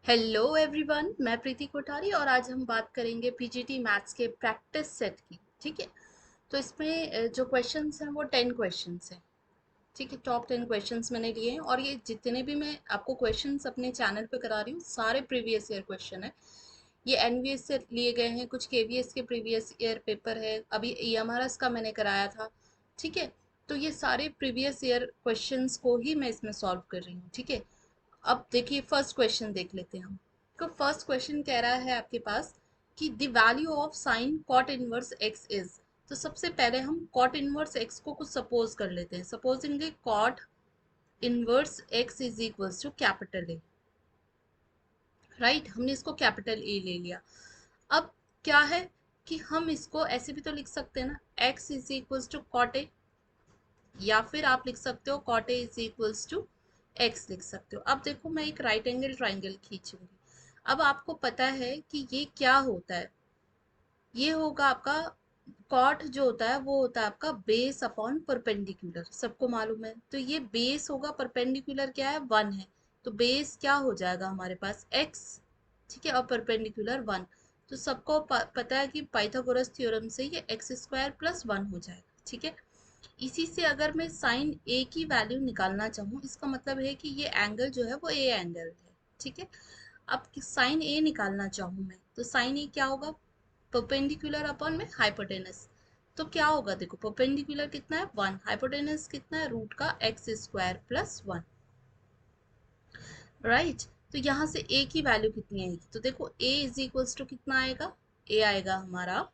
Hello everyone, मैं प्रीति कोठारी और आज हम बात करेंगे पीजीटी मैथ्स के प्रैक्टिस सेट की। ठीक है, तो इसमें जो क्वेश्चंस हैं वो 10 क्वेश्चंस हैं। ठीक है, टॉप 10 क्वेश्चंस मैंने लिए हैं और ये जितने भी मैं आपको क्वेश्चंस अपने चैनल पे करा रही हूँ सारे प्रीवियस ईयर क्वेश्चन है। ये एनवीएस से लिए गए हैं, कुछ केवीएस के प्रीवियस ईयर पेपर है, अभी ईएमआरएस का मैंने कराया था। ठीक है, तो ये सारे प्रीवियस ईयर क्वेश्चंस को ही मैं इसमें सॉल्व कर रही हूँ। ठीक है, अब देखिए फर्स्ट क्वेश्चन देख लेते हैं हम। तो फर्स्ट क्वेश्चन कह रहा है आपके पास कि the value of sine cot inverse x is. तो सबसे पहले हम कॉट इनवर्स एक्स को कुछ सपोज कर लेते हैं। Supposingly cot inverse x is equals to capital A. Right, हमने इसको कैपिटल ए ले लिया। अब क्या है कि हम इसको ऐसे भी तो लिख सकते हैं ना, x is equals to cot A, या फिर आप लिख सकते हो cot A is equals to x लिख सकते हो। अब देखो मैं एक राइट एंगल ट्राइंगल खींचूंगी। अब आपको पता है कि ये क्या होता है। ये होगा आपका कॉट जो होता है वो होता है आपका बेस अपॉन परपेंडिकुलर, सबको मालूम है। तो ये बेस होगा, परपेंडिकुलर क्या है, 1 है। तो बेस क्या हो जाएगा हमारे पास x। ठीक है, और परपेंडिकुलर 1। तो सबको पता है कि पाइथागोरस थ्योरम से ये एक्स स्क्वायर प्लस 1 हो जाएगा। ठीक है, इसी से अगर मैं साइन ए की वैल्यू निकालना चाहूँ, इसका मतलब है कि ये एंगल जो है वो ए एंगल है। ठीक है, अब साइन ए निकालना चाहूँ मैं, तो साइन ए क्या होगा, परपेंडिकुलर अपॉन में हाइपोटेनस। तो क्या होगा, देखो परपेंडिकुलर कितना है 1, हाइपोटेनस कितना है रूट का एक्स स्क्वायर प्लस 1। राइट, तो यहाँ से a की वैल्यू कितनी आएगी, तो देखो a इज इक्वल्स टू कितना आएगा, a आएगा हमारा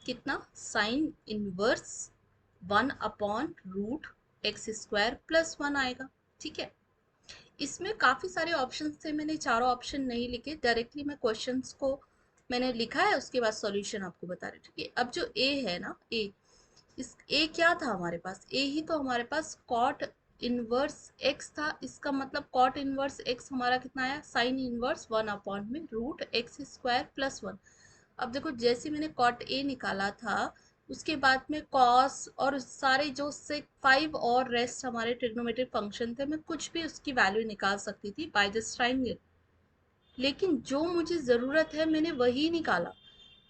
कितना, sine inverse 1 upon root x square plus 1 आएगा। ठीक है, इसमें काफी सारे ऑप्शन थे, मैंने चारों ऑप्शन नहीं लिखे, डायरेक्टली मैं क्वेश्चंस को मैंने लिखा है, उसके बाद सॉल्यूशन आपको बता रही। ठीक है, अब जो a है ना, a, इस ए क्या था हमारे पास, ए ही तो हमारे पास कॉट इनवर्स एक्स था। इसका मतलब कॉट इनवर्स एक्स हमारा कितना आया, साइन इनवर्स 1 अपॉन में रूट एक्स स्क्वायर प्लस 1। अब देखो जैसे मैंने कॉट ए निकाला था, उसके बाद में कॉस और सारे जो से 5 और रेस्ट हमारे ट्रिग्नोमेट्रिक फंक्शन थे, मैं कुछ भी उसकी वैल्यू निकाल सकती थी बाय दिस ट्रायंगल। लेकिन जो मुझे ज़रूरत है मैंने वही निकाला,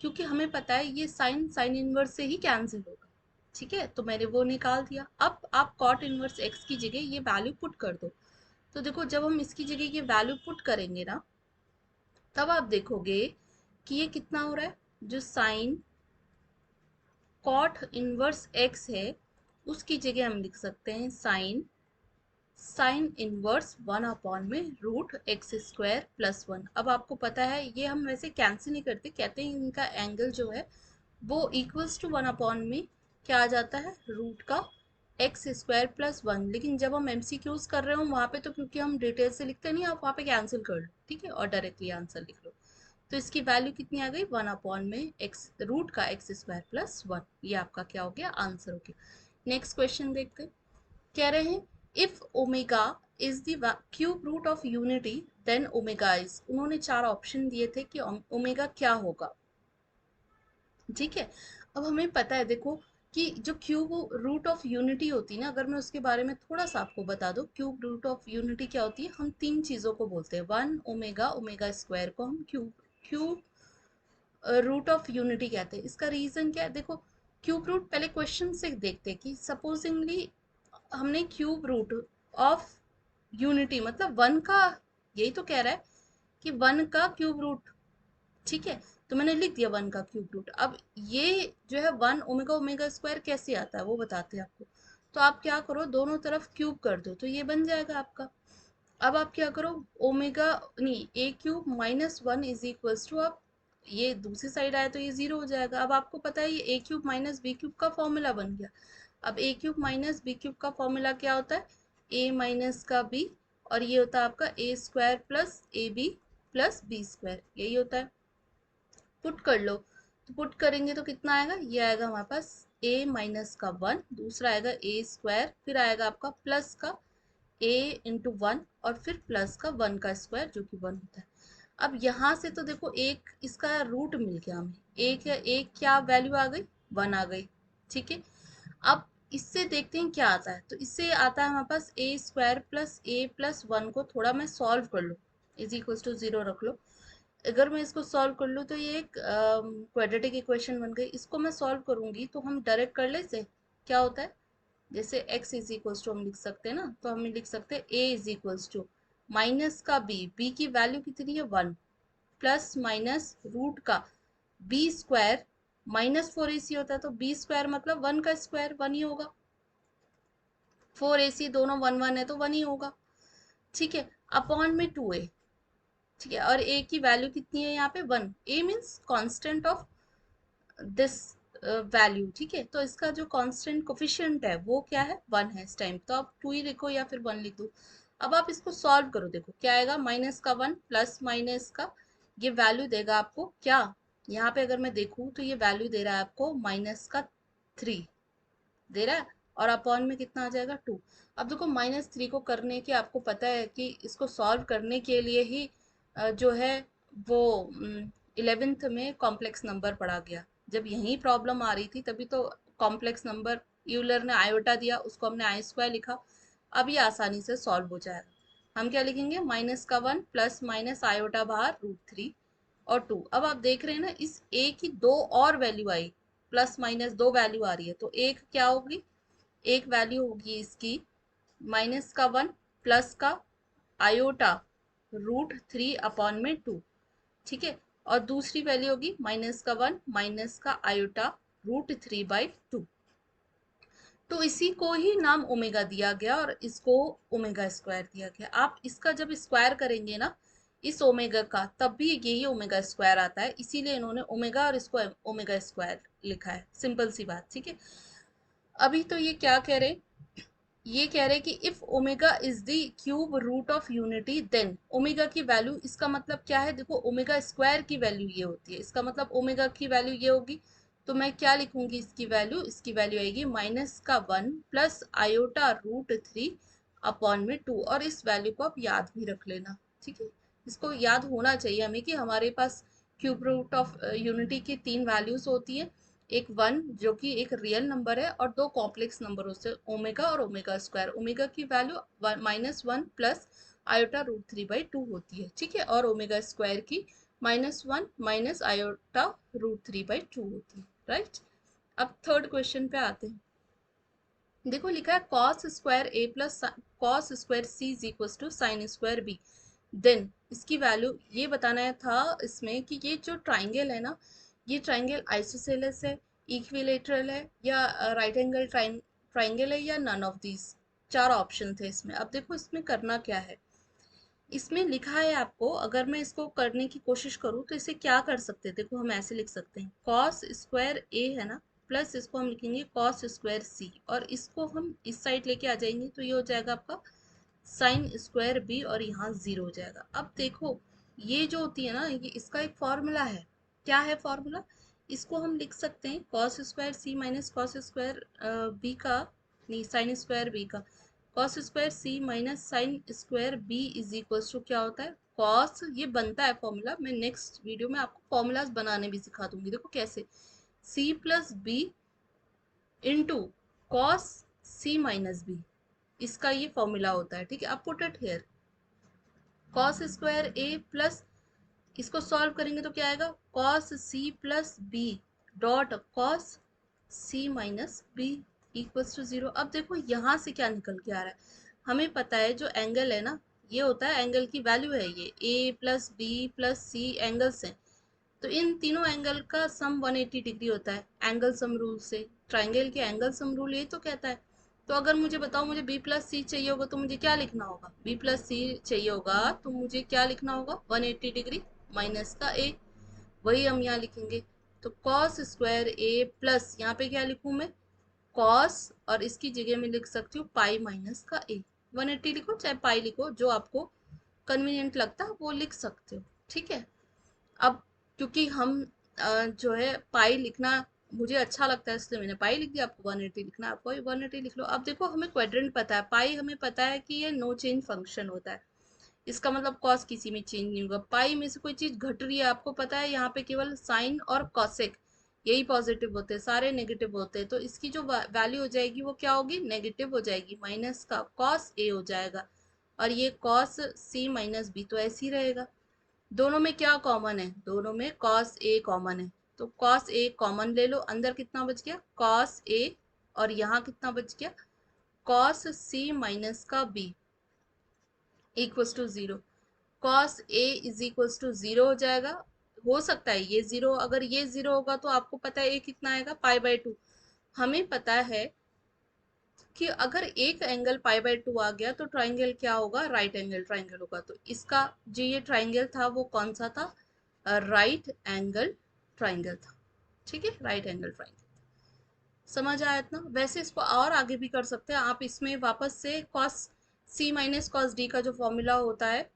क्योंकि हमें पता है ये साइन साइन इनवर्स से ही कैंसिल होगा। ठीक है, तो मैंने वो निकाल दिया। अब आप कॉट इनवर्स एक्स की जगह ये वैल्यू पुट कर दो। तो देखो जब हम इसकी जगह ये वैल्यू पुट करेंगे ना, तब आप देखोगे कि ये कितना हो रहा है, जो साइन कॉट इनवर्स एक्स है उसकी जगह हम लिख सकते हैं साइन साइन इनवर्स 1 अपॉन में रूट एक्स स्क्वायर प्लस 1। अब आपको पता है ये हम वैसे कैंसिल नहीं करते, कहते हैं इनका एंगल जो है वो इक्वल्स टू 1 अपॉन में क्या आ जाता है, रूट का एक्स स्क्वायर प्लस 1। लेकिन जब हम एमसीक्यूज कर रहे हो वहाँ पे, तो क्योंकि हम डिटेल से लिखते नहीं, आप वहाँ पे कैंसिल कर लो। ठीक है, और डायरेक्टली आंसर लिख लो। तो इसकी वैल्यू कितनी आ गई, 1 अपॉन में एक्स रूट का एक्स स्क्वायर प्लस 1। ये आपका क्या हो गया, आंसर हो गया। नेक्स्ट क्वेश्चन देखते हैं। कह रहे हैं if omega is the cube root of unity then omega is. उन्होंने चार ऑप्शन दिए थे कि ओमेगा क्या होगा। ठीक है, अब हमें पता है देखो कि जो क्यूब रूट ऑफ यूनिटी होती है ना, अगर मैं उसके बारे में थोड़ा सा आपको बता दूं, क्यूब रूट ऑफ यूनिटी क्या होती है, हम तीन चीजों को बोलते हैं। वन ओमेगा, ओमेगा स्क्वायर को हम cube cube root of unity कहते हैं। इसका रीजन क्या है, देखो क्यूब रूट पहले क्वेश्चन से देखते हैं कि सपोजिंगली हमने क्यूब रूट ऑफ यूनिटी मतलब 1 का, यही तो कह रहा है कि 1 का क्यूब रूट। ठीक है, तो मैंने लिख दिया 1 का क्यूब रूट। अब ये जो है 1 ओमेगा ओमेगा स्क्वायर कैसे आता है वो बताते हैं आपको। तो आप क्या करो, दोनों तरफ क्यूब कर दो तो ये बन जाएगा आपका। अब आप क्या करो, ओमेगा नहीं, A cube minus 1 is equals to, अब ये दूसरी साइड आया तो ये जीरो हो जाएगा। अब आपको पता है ये ए क्यूब माइनस बी क्यूब का फॉर्मूला बन गया। अब ए क्यूब माइनस बी क्यूब का फॉर्मूला क्या होता है, ए माइनस का बी, और ये होता है आपका A square plus A B plus B square, यही होता है। पुट कर लो, तो पुट करेंगे तो कितना आएगा, ये आएगा हमारे पास a माइनस का 1, दूसरा आएगा a स्क्वायर, फिर आएगा आपका प्लस का a इंटू 1, और फिर प्लस का 1 का स्क्वायर जो कि 1 होता है। अब यहाँ से तो देखो एक इसका रूट मिल गया हमें, एक क्या वैल्यू आ गई, 1 आ गई। ठीक है, अब इससे देखते हैं क्या आता है। तो इससे आता है हमारे पास ए स्क्वायर प्लस ए प्लस 1 को थोड़ा मैं सॉल्व कर लूँ। इज इक्वल्स टू 0 रख लो। अगर मैं इसको सॉल्व कर लूँ तो ये एक क्वाड्रेटिक इक्वेशन बन गई। इसको मैं सॉल्व करूंगी तो हम डायरेक्ट कर ले इसे, क्या होता है, जैसे x इज इक्वल्स टू हम लिख सकते हैं ना, तो हम लिख सकते हैं a is equals to minus का b की वैल्यू कितनी है 1, प्लस माइनस रूट का b स्क्वायर, -4ac होता है तो b स्क्वायर मतलब 1 का स्क्वायर 1 ही होगा, 4ac दोनों 1 1 है तो 1 ही होगा, ठीक है, अपॉन में 2a, ठीक है, और a की वैल्यू कितनी है यहाँ पे 1, a means constant of this value, ठीक है, तो इसका जो कांस्टेंट कोफिशिएंट है वो क्या है 1 है इस टाइम, तो आप 2 ही लिखो या फिर 1 लिख दो। अब आप इसको सॉल्व करो, देखो क्या आएगा, माइनस का 1 प्लस माइनस का ये वैल्यू देगा आपको क्या, यहाँ पे अगर मैं देखूँ तो ये वैल्यू दे रहा है आपको -3 दे रहा है, और अपॉन में कितना आ जाएगा 2। अब देखो -3 को करने के आपको पता है कि इसको सॉल्व करने के लिए ही जो है वो 11th में कॉम्प्लेक्स नंबर पढ़ा गया, जब यही प्रॉब्लम आ रही थी तभी तो कॉम्प्लेक्स नंबर यूलर ने आयोटा दिया, उसको हमने आई स्क्वायर लिखा। अब ये आसानी से सॉल्व हो जाएगा। हम क्या लिखेंगे, माइनस का 1 प्लस माइनस आयोटा बाहर √3 और 2। अब आप देख रहे हैं ना इस a की दो और वैल्यू आई, प्लस माइनस दो वैल्यू आ रही है, तो एक क्या होगी, एक वैल्यू होगी इसकी माइनस का 1 प्लस का आयोटा √3 अपॉन में 2, ठीक है, और दूसरी वैल्यू होगी माइनस का 1 माइनस का आयोटा √3/2। तो इसी को ही नाम ओमेगा दिया गया और इसको ओमेगा स्क्वायर दिया गया। आप इसका जब स्क्वायर करेंगे ना इस ओमेगा का, तब भी यही ओमेगा स्क्वायर आता है, इसीलिए इन्होंने ओमेगा और इसको ओमेगा स्क्वायर लिखा है, सिंपल सी बात, ठीक है। अभी तो ये क्या कह रहे, ये कह रहे कि if omega is the cube root of unity then omega की वैल्यू, इसका मतलब क्या है, देखो ओमेगा स्क्वायर की वैल्यू ये होती है, इसका मतलब ओमेगा की वैल्यू ये होगी, तो मैं क्या लिखूंगी इसकी वैल्यू, इसकी वैल्यू आएगी माइनस का 1 प्लस आयोटा √3 अपॉन में 2, और इस वैल्यू को आप याद भी रख लेना, ठीक है, इसको याद होना चाहिए हमें कि हमारे पास क्यूब रूट ऑफ यूनिटी की 3 वैल्यूज होती है, एक 1 जो कि एक रियल नंबर है और दो कॉम्प्लेक्स नंबरों से ओमेगा और ओमेगा स्क्वायर, ओमेगा की वैल्यू -1 प्लस आयोटा √3/2 होती है, ठीक है, और ओमेगा स्क्वायर की -1 माइनस आयोटा √3/2 होती है, राइट। अब थर्ड क्वेश्चन पे आते हैं। देखो लिखा है cos square a plus cos square c is equal to sine square b, then इसकी वैल्यू ये बताना था इसमें कि ये जो ट्राइंगल है ना, ये ट्राइंगल आइसोसेलेस है, इक्विलेटरल है, या राइट एंगल ट्राइंगल है, या नन ऑफ दीज, चार ऑप्शन थे इसमें। अब देखो इसमें करना क्या है, इसमें लिखा है आपको, अगर मैं इसको करने की कोशिश करूँ तो इसे क्या कर सकते हैं, देखो हम ऐसे लिख सकते हैं कॉस स्क्वायर ए है ना, प्लस इसको हम लिखेंगे कॉस स्क्वायर सी, और इसको हम इस साइड लेके आ जाएंगे तो ये हो जाएगा आपका साइन स्क्वायर बी, और यहाँ 0 हो जाएगा। अब देखो ये जो होती है ना, ये इसका एक फॉर्मूला है, क्या है फॉर्मूला, इसको हम लिख सकते हैं cos square C minus cos square B का, नहीं साइन स्क्वायर बी का, cos square C minus sine square B is equal to क्या होता है कॉस, ये बनता है फॉर्मूला, मैं नेक्स्ट वीडियो में आपको फॉर्मूलाज बनाने भी सिखा दूंगी, देखो कैसे, C plus B into cos C minus B, इसका ये फॉर्मूला होता है, ठीक है। अब put it here cos square A plus, इसको सॉल्व करेंगे तो क्या आएगा cos C plus B dot cos C minus B equals to 0। अब देखो यहाँ से क्या निकल के आ रहा है, हमें पता है जो एंगल है ना, ये होता है एंगल की वैल्यू है, ये ए प्लस बी प्लस सी एंगल्स हैं, तो इन तीनों एंगल का सम 180 डिग्री होता है एंगल सम रूल से, ट्राइंगल के एंगल सम रूल ये तो कहता है। तो अगर मुझे बताओ मुझे बी प्लस सी चाहिए होगा तो मुझे क्या लिखना होगा, बी प्लस सी चाहिए होगा तो मुझे क्या लिखना होगा 180 डिग्री माइनस का ए, वही हम यहाँ लिखेंगे, तो कॉस स्क्वायर ए प्लस यहाँ पे क्या लिखूँ मैं कॉस, और इसकी जगह में लिख सकती हूँ पाई माइनस का ए, 180 लिखो चाहे पाई लिखो, जो आपको कन्वीनियंट लगता है वो लिख सकते हो, ठीक है। अब क्योंकि हम जो है पाई लिखना मुझे अच्छा लगता है इसलिए मैंने पाई लिख दिया, आपको 180 लिखना है आपको 180 लिख लो। अब देखो हमें क्वाड्रेंट पता है, पाई हमें पता है कि ये नो चेंज फंक्शन होता है, इसका मतलब कॉस किसी में चेंज नहीं होगा, पाई में से कोई चीज घट रही है आपको पता है, यहाँ पे केवल साइन और कॉसेक यही पॉजिटिव होते हैं, सारे नेगेटिव होते हैं, तो इसकी जो वैल्यू हो जाएगी वो क्या होगी नेगेटिव हो जाएगी, माइनस का कॉस ए हो जाएगा। और ये कॉस सी माइनस बी तो ऐसे ही रहेगा। दोनों में क्या कॉमन है, दोनों में कॉस ए कॉमन है, तो कॉस ए कॉमन ले लो, अंदर कितना बच गया कॉस ए, और यहाँ कितना बच गया कॉस सी माइनस का B equals to zero. Cos A is equals to zero हो जाएगा। हो सकता है ये जीरो, अगर ये जीरो होगा तो आपको पता है ए कितना आएगा पाई बाय टू। हमें पता है कि अगर एक एंगल पाई बाय टू आ गया तो ट्राइंगल क्या होगा, राइट एंगल ट्राइंगल होगा। तो इसका जो ये ट्राइंगल था वो कौन सा था, राइट एंगल ट्राइंगल था। ठीक है, राइट एंगल ट्राइंगल। समझ आया इतना। वैसे इसको और आगे भी कर सकते हैं आप, इसमें वापस से cos C minus cos D का जो फॉर्मूला होता है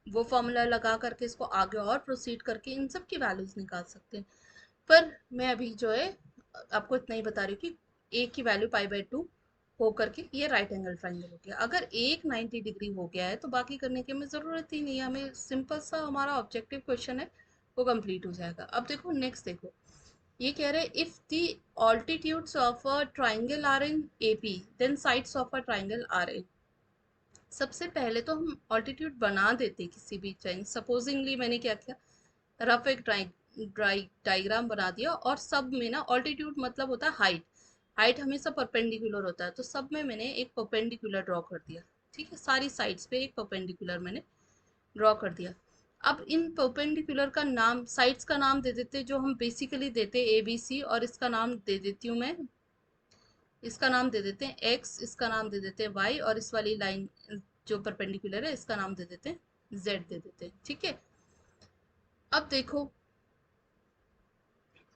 वो फॉर्मूला लगा करके इसको आगे और प्रोसीड करके इन सब की वैल्यूज निकाल सकते हैं। पर मैं अभी जो है आपको इतना ही बता रही हूँ कि ए की वैल्यू पाई बाय टू हो करके ये राइट एंगल ट्राइंगल हो गया। अगर एक 90 डिग्री हो गया है तो बाकी करने की हमें ज़रूरत ही नहीं है, हमें सिंपल सा हमारा ऑब्जेक्टिव क्वेश्चन है वो कंप्लीट हो जाएगा। अब देखो नेक्स्ट, देखो ये कह रहे हैं if the altitudes of a triangle are in AP then sides of a triangle are in. सबसे पहले तो हम ऑल्टीट्यूड बना देते किसी भी ट्राइंगल। सपोजिंगली मैंने क्या किया, रफ एक डायग्राम बना दिया और सब में ना ऑल्टीट्यूड मतलब होता है हाइट, हाइट हमेशा परपेंडिकुलर होता है, तो सब में मैंने एक परपेंडिकुलर ड्रॉ कर दिया। ठीक है, सारी साइड्स पे एक परपेंडिकुलर मैंने ड्रॉ कर दिया। अब इन परपेंडिकुलर का नाम, साइड्स का नाम दे देते जो हम बेसिकली देते ए बी सी, और इसका नाम दे देती हूँ मैं, इसका नाम दे देते हैं एक्स, इसका नाम दे देते हैं वाई, और इस वाली लाइन जो परपेंडिकुलर है इसका नाम दे देते हैं जेड दे देते हैं। ठीक है, अब देखो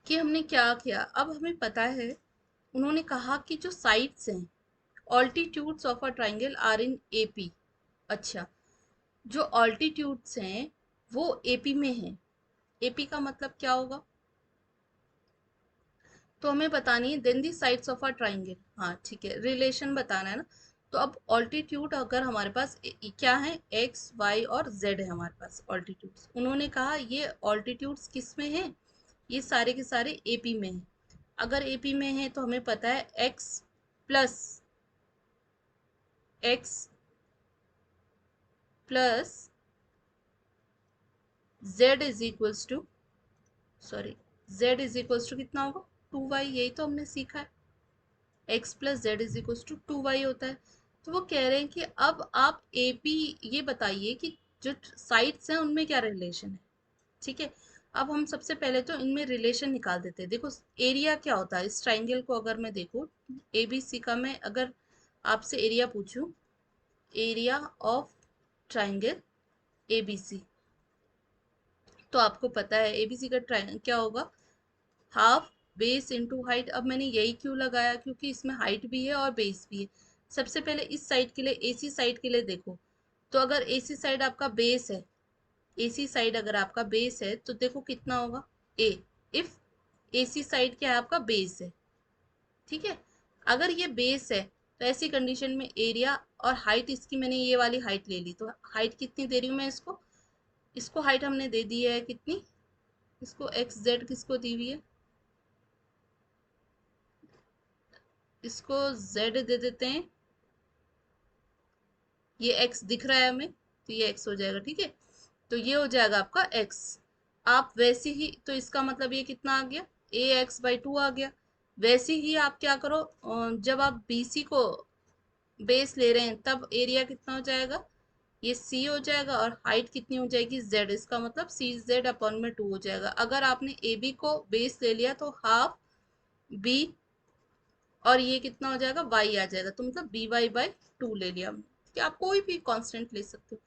कि हमने क्या किया। अब हमें पता है, उन्होंने कहा कि जो साइड्स हैं altitudes of a triangle are in AP. अच्छा, जो ऑल्टीट्यूड्स हैं वो एपी में हैं। एपी का मतलब क्या होगा, तो हमें बतानी है then the sides of a triangle. हाँ ठीक है, रिलेशन बताना है ना। तो अब ऑल्टीट्यूड अगर हमारे पास क्या है, एक्स वाई और जेड है हमारे पास ऑल्टीट्यूड्स, उन्होंने कहा ये ऑल्टीट्यूड्स किस में है, ये सारे के सारे एपी में हैं। अगर एपी में है तो हमें पता है x plus x plus z is equals to, sorry, z is equals to कितना होगा 2y, यही तो हमने सीखा है, x plus z is equals to 2y होता है। तो वो कह रहे हैं कि अब आप ए पी ये बताइए कि जो साइड्स हैं उनमें क्या रिलेशन है। ठीक है, अब हम सबसे पहले तो इनमें रिलेशन निकाल देते हैं। देखो एरिया क्या होता है इस ट्राइंगल को, अगर मैं देखूँ ए बी सी का, मैं अगर आपसे एरिया पूछूं, area of triangle A B C, तो आपको पता है एबीसी का ट्राइंगल क्या होगा, हाफ बेस इंटू हाइट। अब मैंने यही क्यों लगाया, क्योंकि इसमें हाइट भी है और बेस भी है। सबसे पहले इस साइड के लिए, एसी साइड के लिए देखो, तो अगर एसी साइड आपका बेस है, एसी साइड अगर आपका बेस है तो देखो कितना होगा ए, इफ एसी साइड क्या है आपका बेस है। ठीक है, अगर ये बेस है तो ऐसी कंडीशन में एरिया और हाइट, इसकी मैंने ये वाली हाइट ले ली, तो हाइट कितनी दे रही हूँ मैं इसको, इसको हाइट हमने दे दी है कितनी, इसको एक्स जेड किसको दी हुई है, इसको z दे देते हैं, ये x दिख रहा है हमें तो ये x हो जाएगा। ठीक है, तो ये हो जाएगा आपका x। आप वैसे ही, तो इसका मतलब ये कितना आ गया, ax/2 आ गया। वैसे ही आप क्या करो, जब आप BC को बेस ले रहे हैं तब एरिया कितना हो जाएगा, ये c हो जाएगा, और हाइट कितनी हो जाएगी z, इसका मतलब CZ/2 हो जाएगा। अगर आपने AB को बेस ले लिया तो हाफ b, और ये कितना हो जाएगा y आ जाएगा, तो मतलब by/2 ले लिया हमने। ठीक है, आप कोई भी कांस्टेंट ले सकते हो।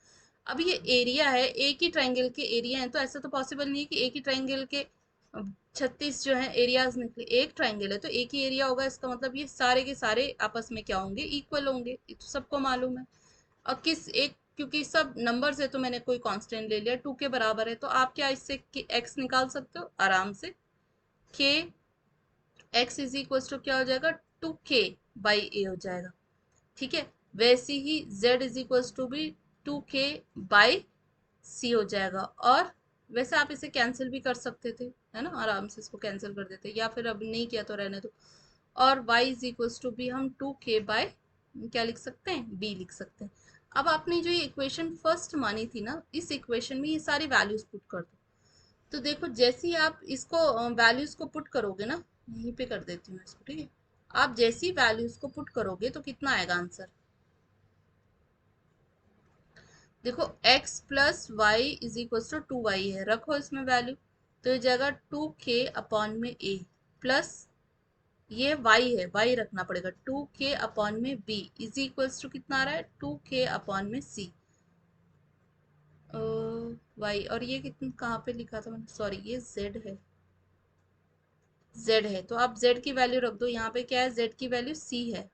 अब ये एरिया है, एक ही ट्राइंगल के एरिया है, तो ऐसा तो पॉसिबल नहीं है कि एक ही ट्राइंगल के 36 जो है एरियाज निकले। एक ट्राइंगल है तो एक ही एरिया होगा, इसका मतलब ये सारे के सारे आपस में क्या होंगे, इक्वल होंगे, ये तो सबको मालूम है। और किस एक, क्योंकि सब नंबर से तो मैंने कोई कांस्टेंट ले लिया 2 के बराबर है, तो आप क्या इससे x निकाल सकते हो आराम से, k x is equal to क्या हो जाएगा 2k/a हो जाएगा। ठीक है, वैसे ही z इज इक्वल टू भी 2k/c हो जाएगा। और वैसे आप इसे कैंसिल भी कर सकते थे, है ना, आराम से इसको कैंसिल कर देते, या फिर अब नहीं किया तो रहने दो। और y इज इक्वल टू भी हम 2k बाय क्या लिख सकते हैं, b लिख सकते हैं। अब आपने जो ये इक्वेशन फर्स्ट मानी थी ना, इस इक्वेशन में ये सारी वैल्यूज पुट कर दो। तो देखो जैसे ही आप इसको वैल्यूज को पुट करोगे ना, यहीं पे कर देती हूँ मैं इसको, ठीक है। आप जैसी वैल्यूज को पुट करोगे तो कितना आएगा आंसर? देखो x plus y is equal to 2y है, रखो इसमें वैल्यू। तो ये जाएगा 2k अपॉन में a प्लस ये y है, y रखना पड़ेगा, 2k अपॉन में b इज इक्वल्स टू कितना आ रहा है? 2k अपॉन में c y। और ये कितना कहाँ पे लिखा था मैंने, सॉरी ये z है, z है। तो आप z की वैल्यू रख दो, यहाँ पे क्या है, z की वैल्यू c है,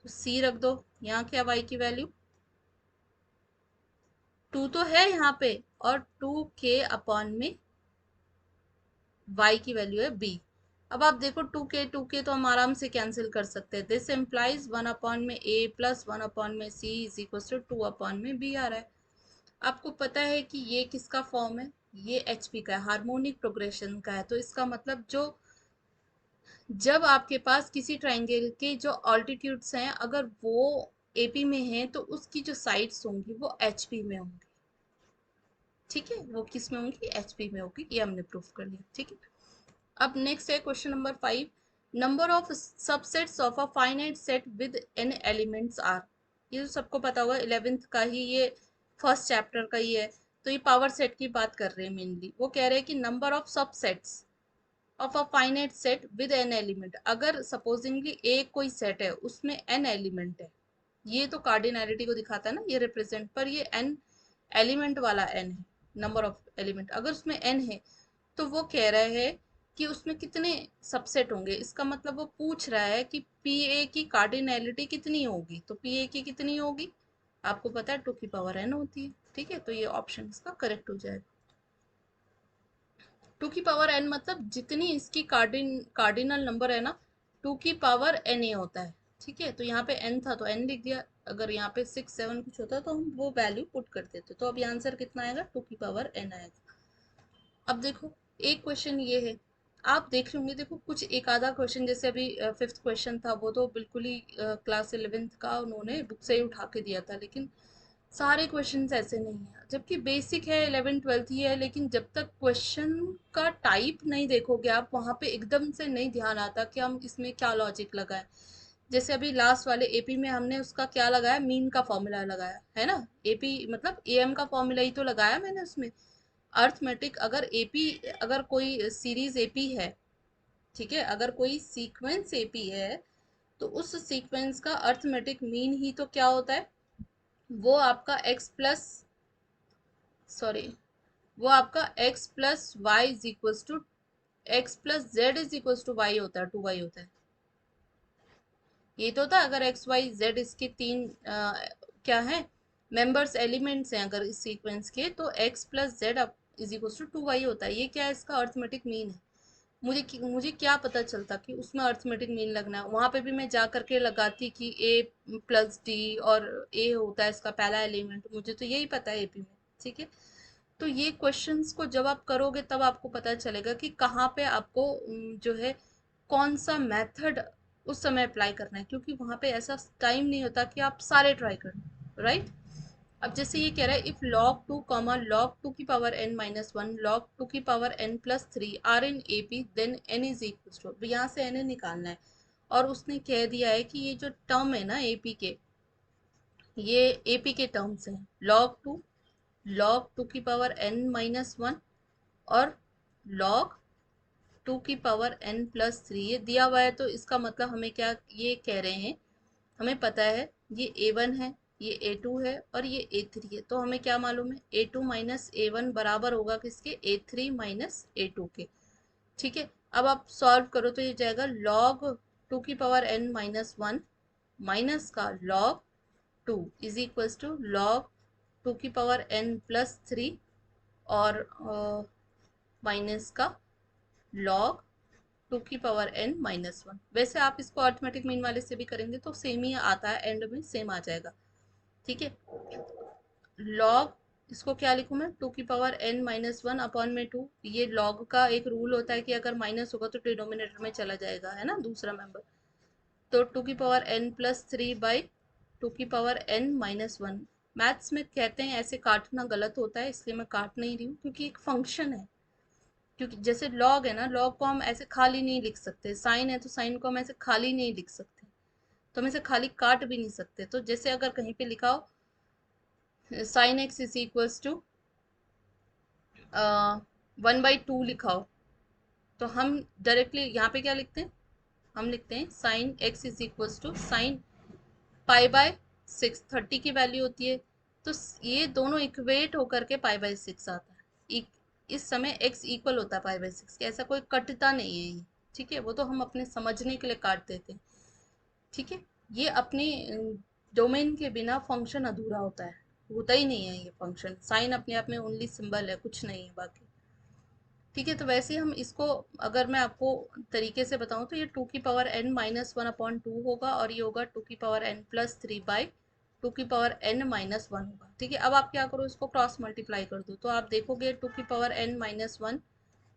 तो c रख दो। यहाँ क्या y की वैल्यू 2 तो है यहाँ पे, और 2k अपॉन में y की वैल्यू है b। अब आप देखो 2k तो हम आराम से कैंसिल कर सकते हैं। दिस इम्प्लाइज 1 अपॉन में a प्लस 1 अपॉन में c is equal to 2 upon में b आ रहा है। आपको पता है कि ये किसका फॉर्म है? ये एचपी का है, हार्मोनिक प्रोग्रेशन का है। तो इसका मतलब जो जब आपके पास किसी ट्राइंगल के जो ऑल्टीट्यूड्स हैं अगर वो एपी में हैं तो उसकी जो साइड्स होंगी वो एचपी में होंगी, ठीक है। वो किस में होंगी? एचपी में होगी, ये हमने प्रूफ कर लिया, ठीक है। अब नेक्स्ट है question number 5। Number of subsets of a finite set with n elements are. ये तो सबको पता होगा, 11th का ही ये फर्स्ट चैप्टर का ही है। तो ये पावर सेट की बात कर रहे हैं मेनली। वो कह रहे हैं कि number of subsets of a finite set with an element. अगर सपोजिंगली एक कोई सेट है उसमें एन एलिमेंट है, ये तो कार्डिनैलिटी को दिखाता है ना, ये रिप्रेजेंट, पर ये एन एलिमेंट वाला एन है, नंबर ऑफ एलिमेंट। अगर उसमें एन है तो वो कह रहा है कि उसमें कितने सबसेट होंगे। इसका मतलब वो पूछ रहा है कि पी ए की कार्डिनैलिटी कितनी होगी। तो पी ए की कितनी होगी? आपको पता है 2 की पावर एन होती है, ठीक है। तो ये ऑप्शन इसका करेक्ट हो जाएगा। 2 की पावर एन मतलब जितनी इसकी कार्डिनल नंबर है ना, 2 की पावर एन ए होता है, ठीक है। तो यहाँ पे एन था तो एन लिख दिया। अगर यहाँ पे 6 7 कुछ होता तो हम वो वैल्यू पुट कर देते। तो अब ये आंसर कितना आएगा? 2 की पावर एन आएगा। अब देखो एक क्वेश्चन ये है, आप देख रहे होंगे, देखो कुछ एक आधा क्वेश्चन, जैसे अभी 5th क्वेश्चन था वो तो बिल्कुल ही क्लास 11th का उन्होंने बुक से ही उठा के दिया था, लेकिन सारे क्वेश्चंस ऐसे नहीं है। जबकि बेसिक है, 11 12th ही है, लेकिन जब तक क्वेश्चन का टाइप नहीं देखोगे आप, वहां पे एकदम से नहीं ध्यान आता कि हम इसमें क्या लॉजिक लगाएं। जैसे अभी लास्ट वाले एपी में हमने उसका क्या लगाया, मीन का फॉर्मूला लगाया है ना। एपी मतलब एएम का फॉर्मूला ही तो लगाया मैंने उसमें। अर्थमेटिक अगर एपी, अगर कोई सीरीज एपी है, ठीक है, अगर कोई सीक्वेंस एपी है तो उस सीक्वेंस का अर्थमेटिक मीन ही तो क्या होता है? वो आपका x प्लस, सॉरी, वो आपका x plus y is equals to x plus z is equals to y होता है, 2y होता है। ये तो था अगर एक्स वाई जेड इसके तीन क्या है, मेंबर्स एलिमेंट्स हैं अगर इस सीक्वेंस के, तो x plus z is equals to 2y होता है। ये क्या है? इसका अर्थमेटिक मीन है। मुझे क्या पता चलता कि उसमें अर्थमेटिक मीन लगना है? वहां पे भी मैं जा करके लगाती कि a प्लस डी, और a होता है इसका पहला एलिमेंट, मुझे तो यही पता है एपी में, ठीक है। तो ये क्वेश्चंस को जब आप करोगे तब आपको पता चलेगा कि कहाँ पे आपको जो है कौन सा मेथड उस समय अप्लाई करना है, क्योंकि वहां पे ऐसा टाइम नहीं होता कि आप सारे ट्राई करें, राइट। अब जैसे ये कह रहा है इफ log 2 कॉमा log 2 की power n minus one log 2 की power n plus three are in A P then n is equal to, यहाँ से n निकालना है। और उसने कह दिया है कि ये जो टर्म है ना एपी के, ये एपी के टर्म्स हैं, log 2 की पावर n माइनस वन और log 2 की पावर n प्लस थ्री, ये दिया हुआ है। तो इसका मतलब हमें क्या ये कह रहे हैं, हमें पता है ये a1 है, ये a2 है और ये a3 है। तो हमें क्या मालूम है, a2 माइनस a1 बराबर होगा किसके, a3 माइनस a2 के, ठीक है। अब आप सॉल्व करो तो ये जाएगा log 2 की power n minus one minus का log 2 is equals to log 2 की पावर n प्लस थ्री और माइनस का log 2 की पावर n माइनस वन। वैसे आप इसको अर्थमेटिक मीन वाले से भी करेंगे तो सेम ही आता है, एंड में सेम आ जाएगा, ठीक है। लॉग, इसको क्या लिखूं मैं, 2 की power n minus one upon में 2। ये लॉग का एक रूल होता है कि अगर माइनस होगा तो डिनोमिनेटर में चला जाएगा, है ना, दूसरा मेंबर। तो 2 की power n plus three by two की power N minus one. Maths में कहते हैं ऐसे काटना गलत होता है, इसलिए मैं काट नहीं रही हूँ, क्योंकि एक फंक्शन है। क्योंकि जैसे लॉग है ना, लॉग को हम ऐसे खाली नहीं लिख सकते, साइन है तो साइन को हम ऐसे खाली नहीं लिख सकते, तो हम इसे खाली काट भी नहीं सकते। तो जैसे अगर कहीं पे लिखा हो sine x is equals to 1/2 लिखा हो, तो हम डायरेक्टली यहाँ पे क्या लिखते हैं, हम लिखते हैं sine x is equals to sine pi. 30 की वैल्यू होती है, तो ये दोनों इक्वेट होकर के पाई/6 आता है। इस समय x इक्वल होता है पाई/6 के, ऐसा कोई कटता नहीं है ये। ठीक है, वो तो हम अपने समझने के लिए काट देते हैं। ठीक है, ये अपने डोमेन के बिना फंक्शन अधूरा होता है, होता ही नहीं है ये फंक्शन। साइन अपने आप में ओनली सिंबल है, कुछ नहीं है बाकी। ठीक है, तो वैसे हम इसको, अगर मैं आपको तरीके से बताऊं तो ये टू की power N minus one upon two होगा, और ये होगा टू की power n plus three by two की पावर एन माइनस वन होगा। ठीक है, अब आप क्या करो, इसको क्रॉस मल्टीप्लाई कर दो, तो आप देखोगे टू की पावर एन माइनस वन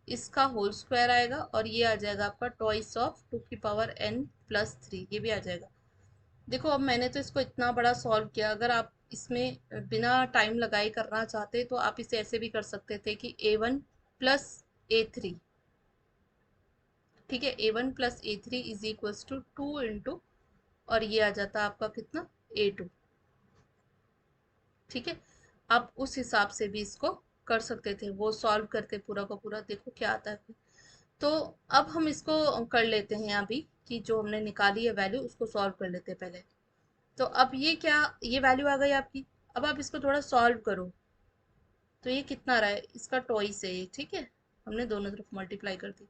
इसका होल स्क्वायर आएगा, और ये आ जाएगा आपका ट्वाइस ऑफ टू की पावर एन प्लस थ्री, ये भी आ जाएगा। देखो, अब मैंने तो इसको इतना बड़ा सॉल्व किया, अगर आप इसमें बिना टाइम लगाए करना चाहते तो आप इसे ऐसे भी कर सकते थे कि a1 प्लस a3। ठीक है, a1 प्लस a3 is equals to two into, और ये आ जाता आपका कितना, a2। ठीक है, आप उस हिसाब से भी इसको कर सकते थे, वो सॉल्व करके पूरा का पूरा, देखो क्या आता है। तो अब हम इसको कर लेते हैं अभी, कि जो हमने निकाली है वैल्यू उसको सॉल्व कर लेते हैं पहले। तो अब ये क्या, ये वैल्यू आ गई आपकी। अब आप इसको थोड़ा सॉल्व करो, तो ये कितना रहा है, इसका टॉइस है ये। ठीक है, हमने दोनों तरफ मल्टीप्लाई कर दी।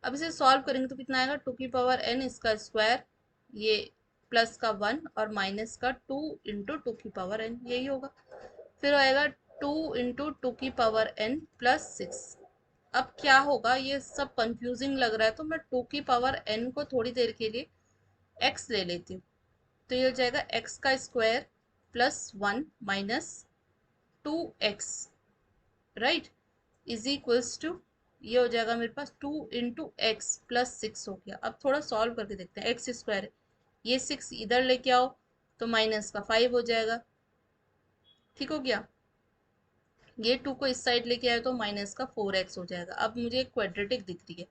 अब इसे सॉल्व करेंगे तो कितना आएगा, टू की पावर एन इसका स्क्वायर, ये प्लस का वन, और माइनस का टू इंटू टू की पावर एन, यही होगा। फिर आएगा टू इंटू टू की पावर एन प्लस सिक्स। अब क्या होगा, ये सब कंफ्यूजिंग लग रहा है, तो मैं टू की पावर एन को थोड़ी देर के लिए एक्स ले लेती हूँ। तो ये हो जाएगा एक्स का square plus one minus two X, right, is equals to, ये हो जाएगा मेरे पास two into X plus six हो गया। अब थोड़ा सॉल्व करके देखते हैं, एक्स स्क्वायर, ये सिक्स इधर लेके आओ तो माइनस का फाइव हो जाएगा। ठीक हो गया, ये टू को इस साइड लेके आए तो माइनस का फोर एक्स हो जाएगा। अब मुझे क्वाड्रेटिक दिख रही है,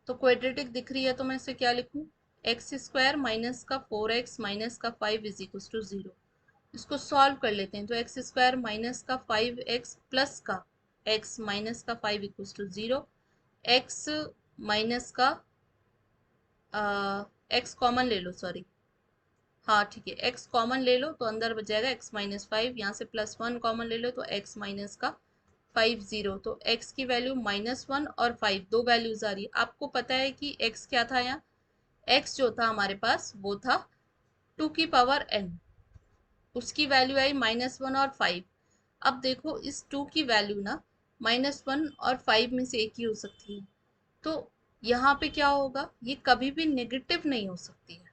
तो क्वाड्रेटिक दिख रही है तो मैं इसे क्या लिखूं, एक्स स्क्वायर माइनस का फोर एक्स माइनस का five is equal to zero. इसको सॉल्व कर लेते हैं, तो एक्स स्क्वायर माइनस का फाइव एक्स प्लस का एक्स माइनस का फाइव equal to zero. X minus का एक्स कॉमन ले लो, सॉरी, हाँ ठीक है, एक्स कॉमन ले लो तो अंदर बच जाएगा एक्स माइनस फाइव, यहाँ से प्लस वन कॉमन ले लो तो एक्स माइनस का फाइव जीरो। तो एक्स की वैल्यू माइनस वन और फाइव, दो वैल्यूज आ रही है। आपको पता है कि एक्स क्या था यहाँ, एक्स जो था हमारे पास वो था टू की पावर एन, उसकी वैल्यू आई माइनस वन और फाइव। अब देखो इस टू की वैल्यू ना माइनस वन और फाइव में से एक ही हो सकती है, तो यहाँ पे क्या होगा, ये कभी भी नेगेटिव नहीं हो सकती है।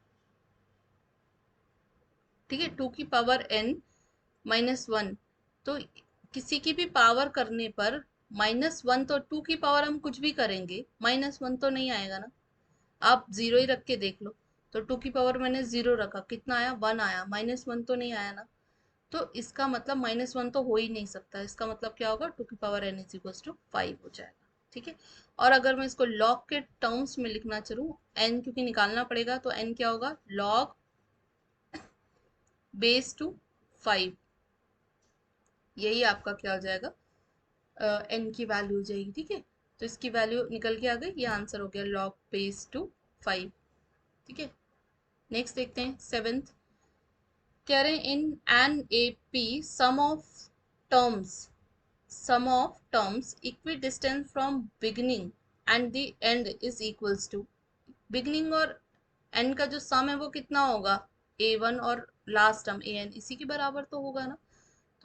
ठीक है, टू की पावर एन माइनस वन, तो किसी की भी पावर करने पर माइनस वन, तो टू की पावर हम कुछ भी करेंगे माइनस वन तो नहीं आएगा ना। आप जीरो ही रख के देख लो, तो टू की पावर मैंने जीरो रखा, कितना आया, वन आया, माइनस वन तो नहीं आया ना। तो इसका मतलब माइनस वन तो हो ही नहीं सकता, इसका मतलब क्या होगा, टू की power n is equal to five हो जाएगा। ठीक है, और अगर मैं इसको लॉग के टर्म्स में लिखना चाहूँ, एन क्योंकि निकालना पड़ेगा, तो एन क्या होगा, लॉग बेस टू फाइव, यही आपका क्या हो जाएगा, एन की वैल्यू हो जाएगी। ठीक है, तो इसकी वैल्यू निकल के आ गई, ये आंसर हो गया लॉग बेस टू फाइव। ठीक है, नेक्स्ट देखते हैं सेवेंथ। कह रहे हैं in an A P sum of terms equidistant from beginning and the end is equals to, beginning और एंड का जो सम है वो कितना होगा, ए वन और लास्ट टर्म ए एन, इसी के बराबर तो होगा ना।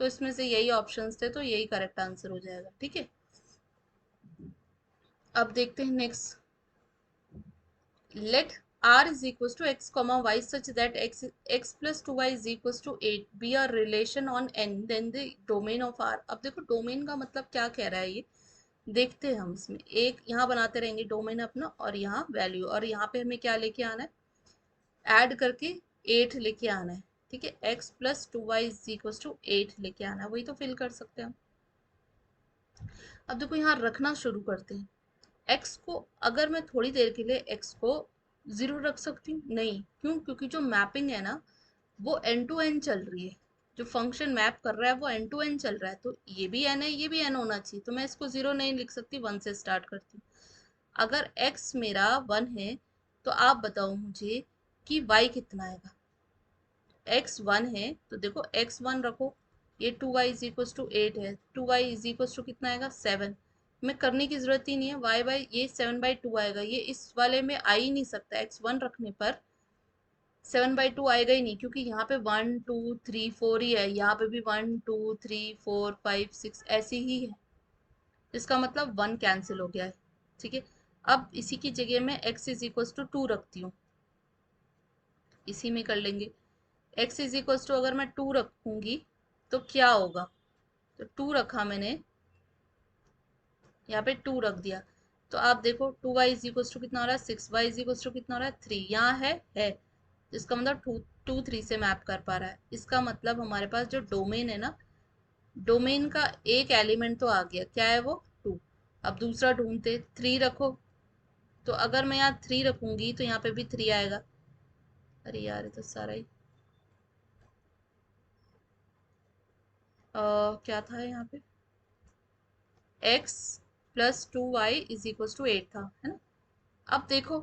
तो इसमें से यही ऑप्शंस थे, तो यही करेक्ट आंसर हो जाएगा। ठीक है, अब देखते हैं next. let r is equals to x comma y such that x plus 2y is equals to 8 be a relation on n then the domain of r। अब देखो डोमेन का मतलब क्या कह रहा है, ये देखते हैं हम। इसमें एक यहाँ बनाते रहेंगे डोमेन अपना, और यहाँ वैल्यू, और यहाँ पे हमें क्या लेके आना है, ऐड करके 8 लेके आना है। ठीक है, x plus 2y is equal to 8 लेके आना है, वही तो फिल कर सकते हैं हम। अब देखो यहाँ रखना शुरू करते हैं। x को अगर मैं थोड़ी देर के लिए x को 0 रख सकती हूँ? नहीं, क्यों? क्योंकि जो मैपिंग है ना वो एन टू एन चल रही है, जो फंक्शन मैप कर रहा है वो एन टू एन चल रहा है, तो ये भी एन है ये भी एन होना चाहिए, तो मैं इसको 0 नहीं लिख सकती, 1 से स्टार्ट करती हूँ। अगर x मेरा 1 है तो आप बताओ मुझे कि y कितना आएगा। x 1 है तो देखो x 1 रखो, ये 2y इज इक्वल टू 8 है, 2y इज इक्वल टू कितना आएगा 7। मैं करने की जरूरत ही नहीं है, y बाई ये 7/2 आएगा, ये इस वाले में आ ही नहीं सकता, x 1 रखने पर 7/2 आएगा ही नहीं, क्योंकि यहाँ पे 1 2 3 4 ही है, यहाँ पे भी 1 2 3 4 5 6 ऐसी ही है, इसका मतलब 1 कैंसिल हो गया है। ठीक है, अब इसी की जगह में x इज इक्वल टू 2 रखती हूँ, इसी में कर लेंगे। x इज इक्वल टू अगर मैं 2 रखूंगी तो क्या होगा, तो 2 रखा मैंने, यहाँ पे 2 रख दिया, तो आप देखो 2y इज इक्वल टू कितना हो रहा है 6, y इज इक्वल टू कितना हो रहा है 3, यहाँ है, इसका मतलब 2 2 3 से मैप कर पा रहा है, इसका मतलब हमारे पास जो डोमेन है ना, डोमेन का एक एलिमेंट तो आ गया, क्या है वो 2। अब दूसरा ढूंढते, 3 रखो, तो अगर मैं यहाँ 3 रखूंगी तो यहाँ पे भी 3 आएगा। अरे यार ये तो सारा ही क्या था यहाँ पे, x plus 2y is equal to 8 था, है ना। अब देखो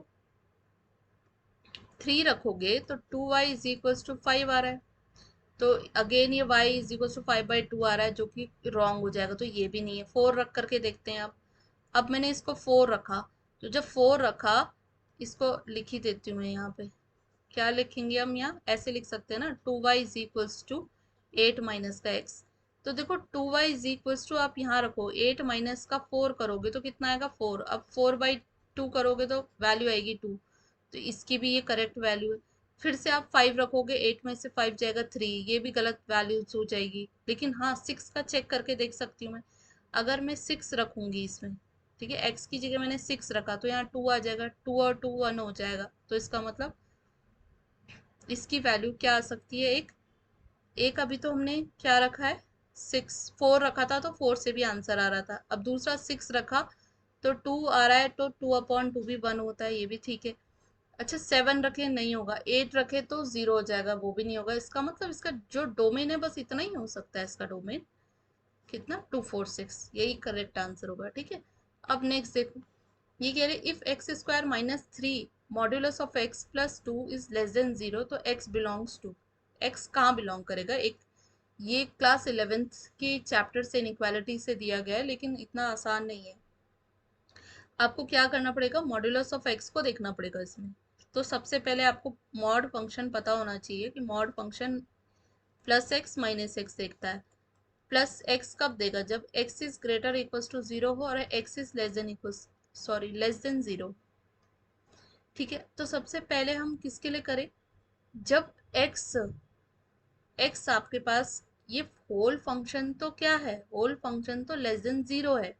3 रखोगे तो 2y इज इक्वल टू 5 आ रहा है, तो अगेन ये y इज इक्वल टू 5/2 आ रहा है, जो कि रॉन्ग हो जाएगा, तो ये भी नहीं है। 4 रख करके देखते हैं अब मैंने इसको 4 रखा, तो जब 4 रखा, इसको लिख ही देती हूँ मैं यहाँ पे, क्या लिखेंगे हम, यहाँ ऐसे लिख सकते हैं ना, 2y is equals to 8 minus का x। तो देखो 2y इज इक्वल्स टू आप यहाँ रखो, 8 माइनस का 4 करोगे तो कितना आएगा 4, अब 4/2 करोगे तो वैल्यू आएगी 2, तो इसकी भी ये करेक्ट वैल्यू है। फिर से आप 5 रखोगे, 8 में से 5 जाएगा 3, ये भी गलत वैल्यू हो जाएगी, लेकिन हाँ 6 का चेक करके देख सकती हूँ मैं। अगर मैं 6 रखूंगी इसमें, ठीक है, x की जगह मैंने 6 रखा, तो यहाँ 2 आ जाएगा, 2 और 2 1 हो जाएगा, तो इसका मतलब इसकी वैल्यू क्या आ सकती है, एक एक अभी तो हमने क्या रखा है 6, 4 रखा था तो 4 से भी आंसर आ रहा था, अब दूसरा 6 रखा तो 2 आ रहा है, तो 2/2 भी 1 होता है, ये भी ठीक है। अच्छा 7 रखे नहीं होगा, 8 रखे तो 0 हो जाएगा, वो भी नहीं होगा, इसका मतलब इसका जो डोमेन है बस इतना ही हो सकता है, इसका डोमेन कितना 2 4 6, यही करेक्ट आंसर होगा। ठीक है, अब नेक्स्ट देखो, ये कह रहे if x square minus 3 modulus of x plus 2 is less than 0, तो एक्स बिलोंग्स टू, एक्स कहाँ बिलोंग करेगा, एक ये क्लास 11th के चैप्टर से इनइक्वालिटी से दिया गया है, लेकिन इतना आसान नहीं है। आपको क्या करना पड़ेगा, मॉड्यूलस ऑफ एक्स को देखना पड़ेगा इसमें। तो सबसे पहले आपको मॉड फंक्शन पता होना चाहिए कि mod function plus x minus x देखता है। प्लस एक्स कब देगा, जब x is greater equals to 0 हो और x is less than equals, sorry less than 0। ठीक है, तो सबसे पहले हम किसके लिए करें, जब x x आपके पास, ये होल फंक्शन तो क्या है, होल फंक्शन तो लेस देन 0 है।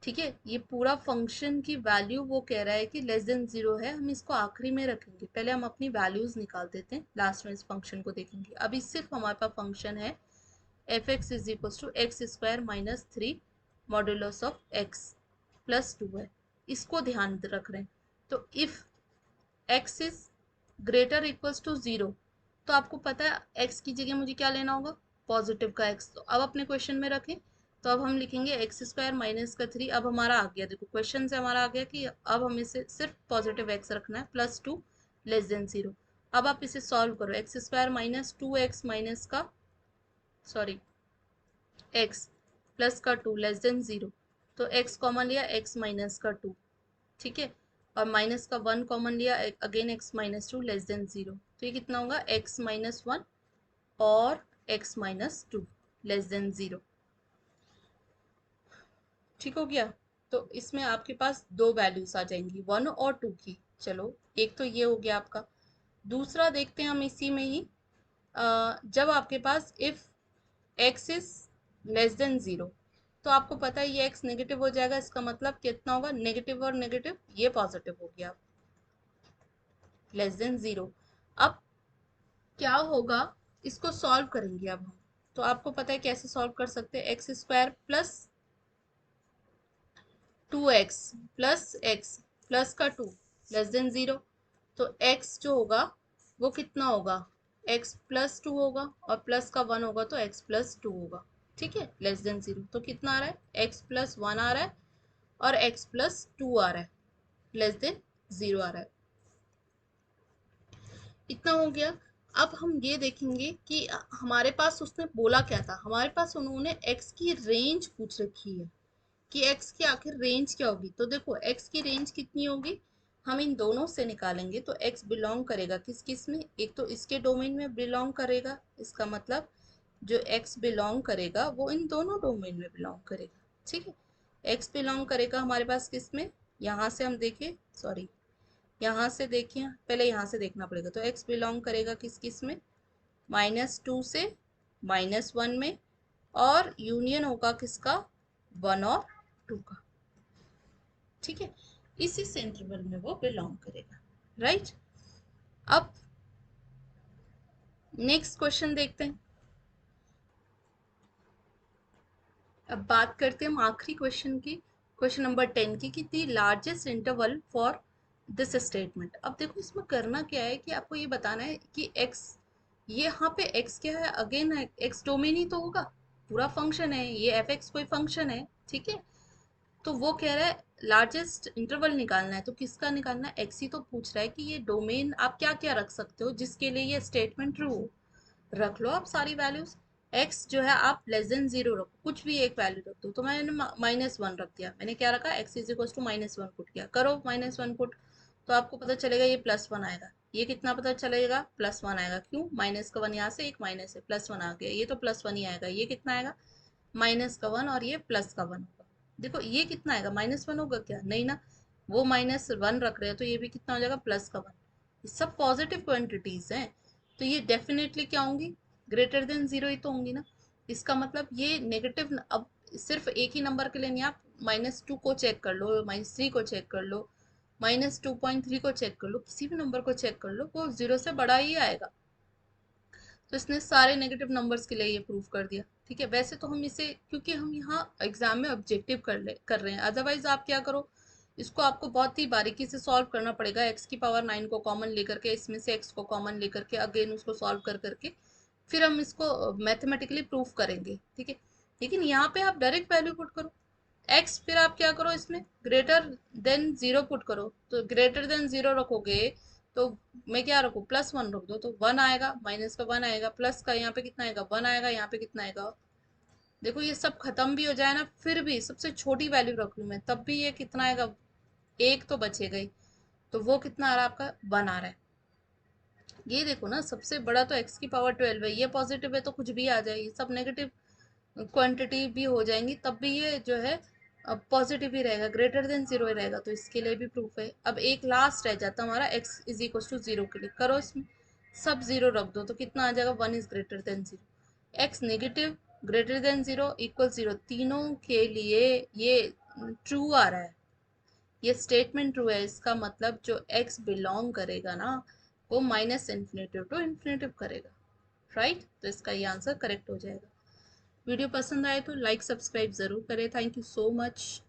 ठीक है, ये पूरा फंक्शन की वैल्यू वो कह रहा है कि लेस देन 0 है, हम इसको आखिरी में रखेंगे, पहले हम अपनी वैल्यूज निकाल देते हैं, लास्ट में इस फंक्शन को देखेंगे। अभी सिर्फ हमारे पास फंक्शन है f x is equal to x square minus 3 modulus of x plus 2 है, इसको ध्यान रख रहे हैं। तो if x is greater equals to 0, तो आपको पता है एक्स की जगह मुझे क्या लेना होगा, पॉजिटिव का एक्स, तो अब अपने क्वेश्चन में रखें, तो अब हम लिखेंगे एक्स स्क्वायर माइनस का 3, अब हमारा आ गया, देखो क्वेश्चन से हमारा आ गया कि अब हमें से सिर्फ पॉजिटिव एक्स रखना है, प्लस 2 लेस देन 0। अब आप इसे सॉल्व करो, x square minus 2x minus का, सॉरी एक्स प्लस का 2 लेस देन 0, तो एक्स कॉमन लिया, एक्स माइनस का 2, ठीक है, और माइनस का 1 कॉमन लिया, again x minus 2 less than 0, तो ये कितना होगा एक्स माइनस 1 और एक्स माइनस 2 लेस देन 0। ठीक हो गया, तो इसमें आपके पास दो वैल्यूज आ जाएंगी 1 और 2 की। चलो एक तो ये हो गया आपका, दूसरा देखते हैं हम इसी में ही, जब आपके पास if x is less than 0, तो आपको पता है ये एक्स नेगेटिव हो जाएगा, इसका मतलब कितना होगा, नेगेटिव और नेगेटिव ये पॉजिटिव हो गया लेस देन 0। अब क्या होगा, इसको सॉल्व करेंगे अब हम। तो आपको पता है कैसे सॉल्व कर सकते हैं, x square plus 2x plus x plus का 2 लेस देन 0। तो x जो होगा वो कितना होगा, x प्लस 2 होगा, और प्लस का 1 होगा तो x प्लस 2 होगा। ठीक है, लेस देन 0 तो कितना आ रहा है, x प्लस 1 आ रहा है और x प्लस 2 आ रहा है, लेस देन 0 आ रहा है। इतना हो गया। अब हम ये देखेंगे कि हमारे पास उसने बोला क्या था, हमारे पास उन्होंने x की रेंज पूछ रखी है कि x की आखिर रेंज क्या होगी। तो देखो x की रेंज कितनी होगी, हम इन दोनों से निकालेंगे। तो x बिलोंग करेगा किस किस में, एक तो इसके डोमेन में बिलोंग करेगा, इसका मतलब जो x बिलोंग करेगा वो इन दोनों डोमेन में बिलोंग करेगा। ठीक है, x बिलोंग करेगा हमारे पास किस में, यहाँ से हम देखें, सॉरी यहाँ से देखिए, पहले यहाँ से देखना पड़ेगा। तो x बिलोंग करेगा किस किस में, -2 से -1 में, और यूनियन होगा किसका, 1 और 2 का। ठीक है, इसी से इंटरवल में वो बिलोंग करेगा। राइट, अब नेक्स्ट क्वेश्चन देखते हैं। अब बात करते हैं हम आखिरी क्वेश्चन की, क्वेश्चन नंबर 10 की, कि दी largest interval for this statement. अब देखो इसमें करना क्या है कि आपको ये बताना है कि x, ये यहाँ पे x क्या है, अगेन x डोमेन ही तो होगा, पूरा फंक्शन है ये, एफ एक्स कोई फंक्शन है। ठीक है, तो वो कह रहा है लार्जेस्ट इंटरवल निकालना है, तो किसका निकालना है, एक्स ही तो पूछ रहा है कि ये डोमेन आप क्या क्या रख सकते हो जिसके लिए ये स्टेटमेंट ट्रू हो। रख लो आप सारी वैल्यूज। एक्स जो है आप लेस देन 0 रखो, कुछ भी एक वैल्यू रख दो। तो मैंने -1 रख दिया, मैंने क्या रखा, x is equal to -1 put किया, करो -1 पुट। तो आपको पता चलेगा ये +1 आएगा, ये कितना पता चलेगा, +1 आएगा। क्यों, माइनस का 1 यहाँ से एक माइनस है, +1 आ गया, ये तो +1 ही आएगा। ये कितना आएगा, -1 और ये +1 होगा। देखो ये कितना आएगा, -1 होगा क्या, नहीं ना, वो -1 रख रहे हैं तो ये भी कितना हो जाएगा, +1। ये सब पॉजिटिव क्वांटिटीज हैं, तो ये डेफिनेटली क्या होंगी, ग्रेटर देन 0 ही तो होंगी ना। इसका मतलब ये नेगेटिव, अब सिर्फ एक ही नंबर के लिए नहीं, आप -2 को चेक कर लो, -3 को चेक कर लो, -2.3 को चेक कर लो, किसी भी नंबर को चेक कर लो, वो 0 से बड़ा ही आएगा। तो इसने सारे नेगेटिव नंबर्स के लिए ये प्रूव कर दिया। ठीक है, वैसे तो हम इसे, क्योंकि हम यहाँ एग्जाम में ऑब्जेक्टिव कर रहे हैं, अदरवाइज आप क्या करो, इसको आपको बहुत ही बारीकी से सॉल्व करना पड़ेगा। एक्स की पावर 9 को कॉमन लेकर के, इसमें से एक्स को कॉमन लेकर के, अगेन उसको सॉल्व कर करके फिर हम इसको मैथमेटिकली प्रूव करेंगे। ठीक है, लेकिन यहाँ पे आप डायरेक्ट वैल्यू पुट करो एक्स, फिर आप क्या करो, इसमें ग्रेटर देन 0 पुट करो। तो ग्रेटर देन 0 रखोगे तो मैं क्या रखूँ, +1 रख दो, तो 1 आएगा, माइनस का 1 आएगा, प्लस का यहाँ पे कितना आएगा, 1 आएगा, यहाँ पे कितना आएगा। देखो ये सब खत्म भी हो जाए ना, फिर भी सबसे छोटी वैल्यू रख लूँ मैं, तब भी ये कितना आएगा, एक तो बचेगा ही। तो वो कितना आ रहा है आपका, 1 आ रहा है। ये देखो ना, सबसे बड़ा तो x की पावर 12 है, ये पॉजिटिव है तो कुछ भी आ जाए, ये सब नेगेटिव क्वांटिटी भी हो जाएंगी तब भी ये जो है पॉजिटिव ही रहेगा, ग्रेटर देन 0 ही रहेगा। तो इसके लिए भी प्रूफ है। अब एक लास्ट रह जाता हमारा x इज इक्वल टू 0 के लिए, करो इसमें सब 0 रख दो, तो कितना आ जाएगा, 1 is greater than 0, x negative, greater than 0, equal 0, तीनों के लिए ये ट्रू आ रहा है, ये स्टेटमेंट ट्रू है। इसका मतलब जो x बिलोंग करेगा ना, वो -इन्फिनेटिव टू इन्फिनेटिव करेगा। राइट, तो इसका ये आंसर करेक्ट हो जाएगा। वीडियो पसंद आए तो लाइक सब्सक्राइब ज़रूर करें। Thank you so much.